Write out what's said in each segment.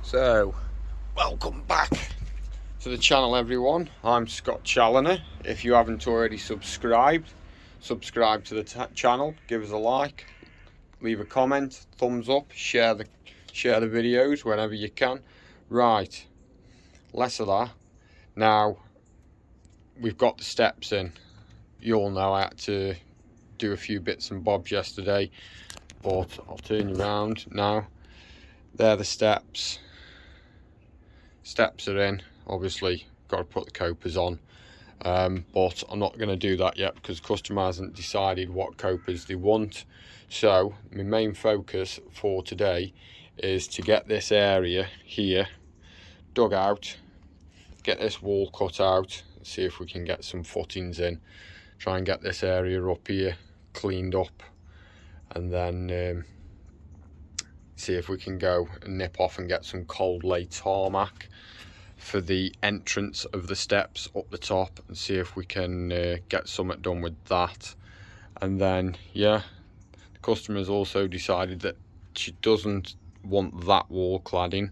So, welcome back to the channel, everyone. I'm Scott Challoner. If you haven't already subscribed, subscribe to the channel, give us a like, leave a comment, thumbs up, share the videos whenever you can. Right, less of that. Now, we've got the steps in. You all know I had to do a few bits and bobs yesterday, but I'll turn you around now. They're the steps. Steps are in. Obviously got to put the copers on, but I'm not going to do that yet because the customer hasn't decided what copers they want. So my main focus for today is to get this area here dug out, get this wall cut out, see if we can get some footings in, try and get this area up here cleaned up, and then see if we can go and nip off and get some cold lay tarmac for the entrance of the steps up the top, and see if we can get something done with that. And then yeah, the customer's also decided that she doesn't want that wall cladding.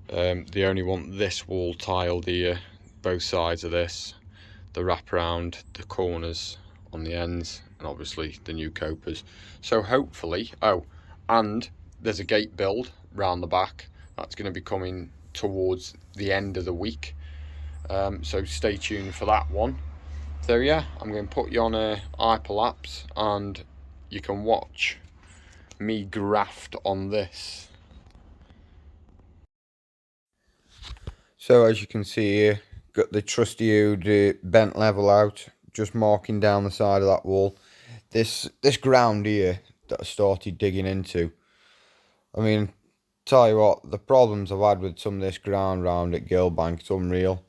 They only want this wall tiled here, both sides of this, the wraparound, the corners on the ends, and obviously the new copers. So hopefully, oh, and there's a gate build round the back that's going to be coming towards the end of the week, so stay tuned for that one. So yeah, I'm going to put you on a hyperlapse and you can watch me graft on this. So as you can see here, got the trusty old bent level out, just marking down the side of that wall. This ground here that I started digging into, I mean, tell you what, the problems I've had with some of this ground round at Gillbank, it's unreal.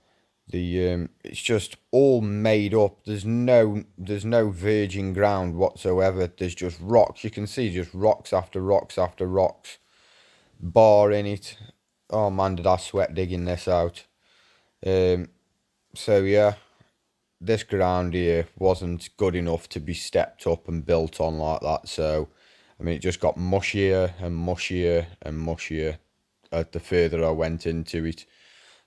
It's just all made up. There's no virgin ground whatsoever. There's just rocks. You can see just rocks after rocks after rocks, bar in it. Oh man, did I sweat digging this out. So yeah, this ground here wasn't good enough to be stepped up and built on like that. So I mean, it just got mushier and mushier and mushier the further I went into it.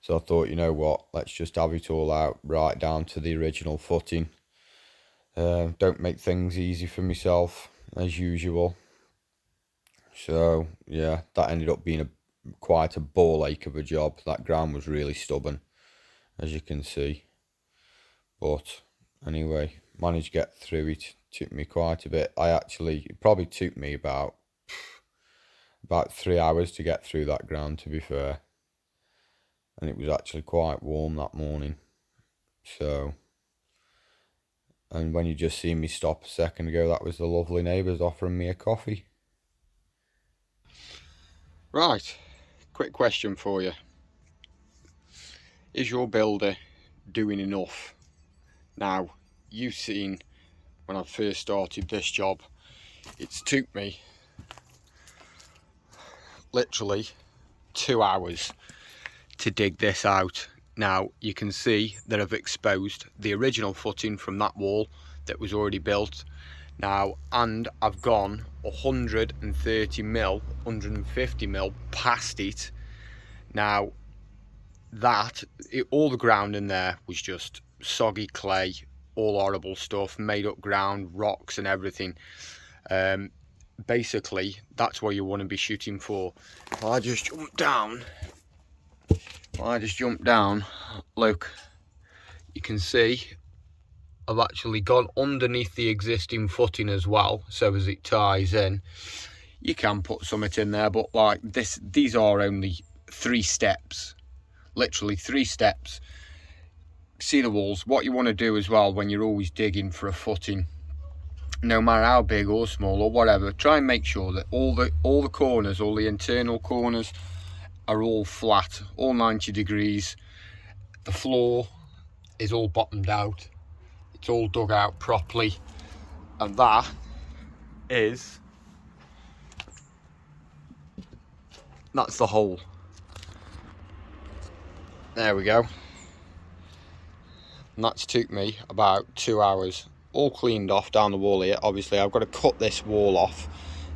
So I thought, you know what, let's just have it all out right down to the original footing. Don't make things easy for myself as usual. So yeah, that ended up being quite a ball ache of a job. That ground was really stubborn, as you can see. But anyway, managed to get through it. Took me quite a bit. It probably took me about 3 hours to get through that ground, to be fair. And it was actually quite warm that morning. So, and when you just seen me stop a second ago, that was the lovely neighbours offering me a coffee. Right, quick question for you. Is your builder doing enough? Now, you've seen when I first started this job, it's took me literally 2 hours to dig this out. Now you can see that I've exposed the original footing from that wall that was already built now, and I've gone 130 mil, 150 mil past it. Now all the ground in there was just soggy clay, all horrible stuff, made up ground, rocks and everything. Basically that's what you want to be shooting for. If I just jump down, look, you can see I've actually gone underneath the existing footing as well, so as it ties in. You can put something in there, but like these are only 3 steps, literally 3 steps. See the walls. What you want to do as well when you're always digging for a footing, no matter how big or small or whatever, try and make sure that all the corners, all the internal corners are all flat, all 90 degrees. The floor is all bottomed out, it's all dug out properly, and that's the hole. There we go. And that's took me about 2 hours, all cleaned off down the wall here. Obviously I've got to cut this wall off,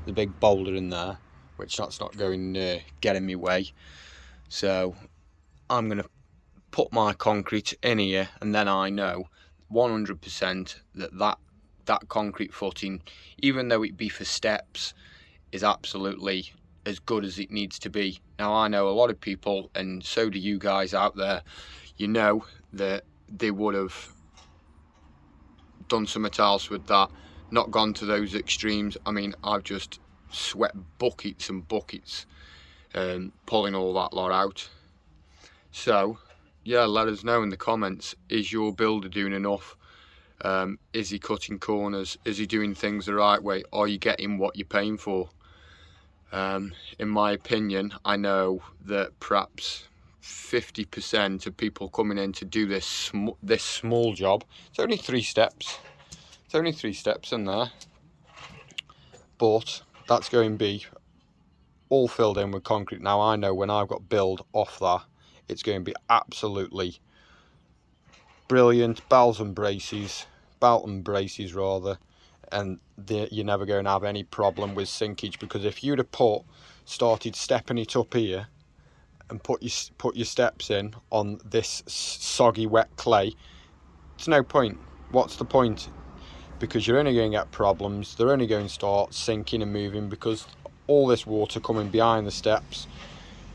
the big boulder in there, which that's not going get in my way. So I'm going to put my concrete in here, and then I know 100% that concrete footing, even though it be for steps, is absolutely as good as it needs to be. Now I know a lot of people, and so do you guys out there, you know that they would have done something else with that, not gone to those extremes. I mean, I've just sweat buckets and buckets pulling all that lot out. So yeah, let us know in the comments, is your builder doing enough? Is he cutting corners? Is he doing things the right way? Are you getting what you're paying for? In my opinion, I know that perhaps 50% of people coming in to do this small job, it's only 3 steps. It's only 3 steps in there, but that's going to be all filled in with concrete. Now I know when I've got build off that, it's going to be absolutely brilliant. Belt and braces rather, and you're never going to have any problem with sinkage, because if you'd have started stepping it up here and put your steps in on this soggy wet clay, it's no point. What's the point? Because you're only going to get problems. They're only going to start sinking and moving, because all this water coming behind the steps,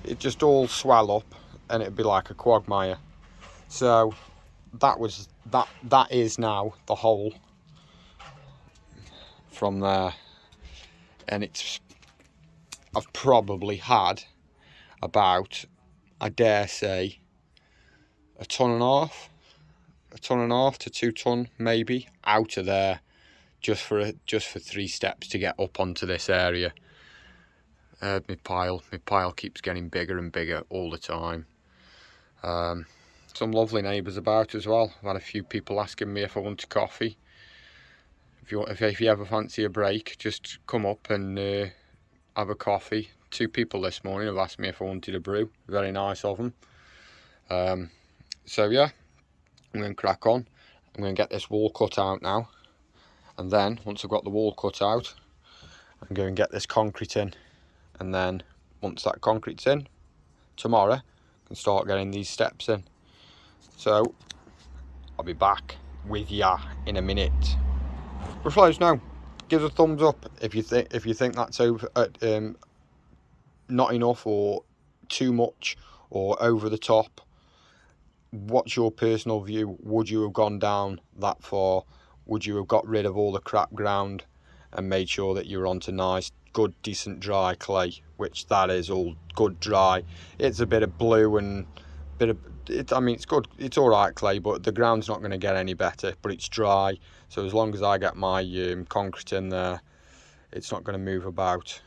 it just all swell up and it'd be like a quagmire. So that is now the hole from there, and I've probably had about, I dare say, 1.5 to 2 ton maybe out of there, just for 3 steps to get up onto this area. My pile keeps getting bigger and bigger all the time. Some lovely neighbours about as well. I've had a few people asking me if I wanted coffee. If you ever fancy a break, just come up and have a coffee. 2 people this morning have asked me if I wanted a brew. Very nice of them. So yeah, I'm going to crack on. I'm going to get this wall cut out now, and then once I've got the wall cut out, I'm going to get this concrete in, and then once that concrete's in, tomorrow I can start getting these steps in. So I'll be back with ya in a minute. But let us know. Give us a thumbs up if you think that's not enough or too much or over the top. What's your personal view? Would you have gone down that far? Would you have got rid of all the crap ground and made sure that you're onto nice, good, decent dry clay, which that is all good dry. It's a bit of blue and I mean, it's good, it's all right clay, but the ground's not going to get any better, but it's dry. So as long as I get my concrete in there, it's not going to move about.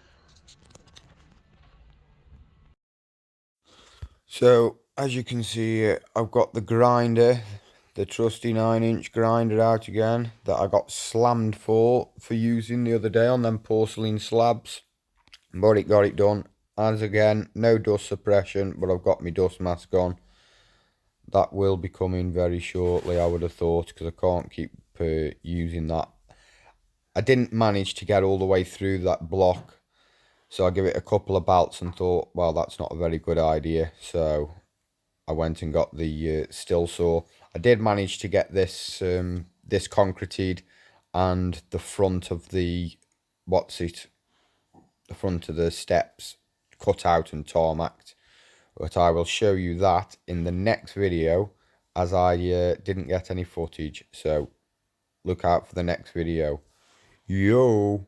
So as you can see, I've got the grinder, the trusty 9-inch grinder out again that I got slammed for using the other day on them porcelain slabs, but it got it done. As again, no dust suppression, but I've got my dust mask on. That will be coming very shortly, I would have thought, because I can't keep using that. I didn't manage to get all the way through that block, so I give it a couple of belts and thought, well, that's not a very good idea. So I went and got the still saw. I did manage to get this this concreted and the front of the the front of the steps cut out and tarmacked. But I will show you that in the next video, as I didn't get any footage. So look out for the next video. Yo!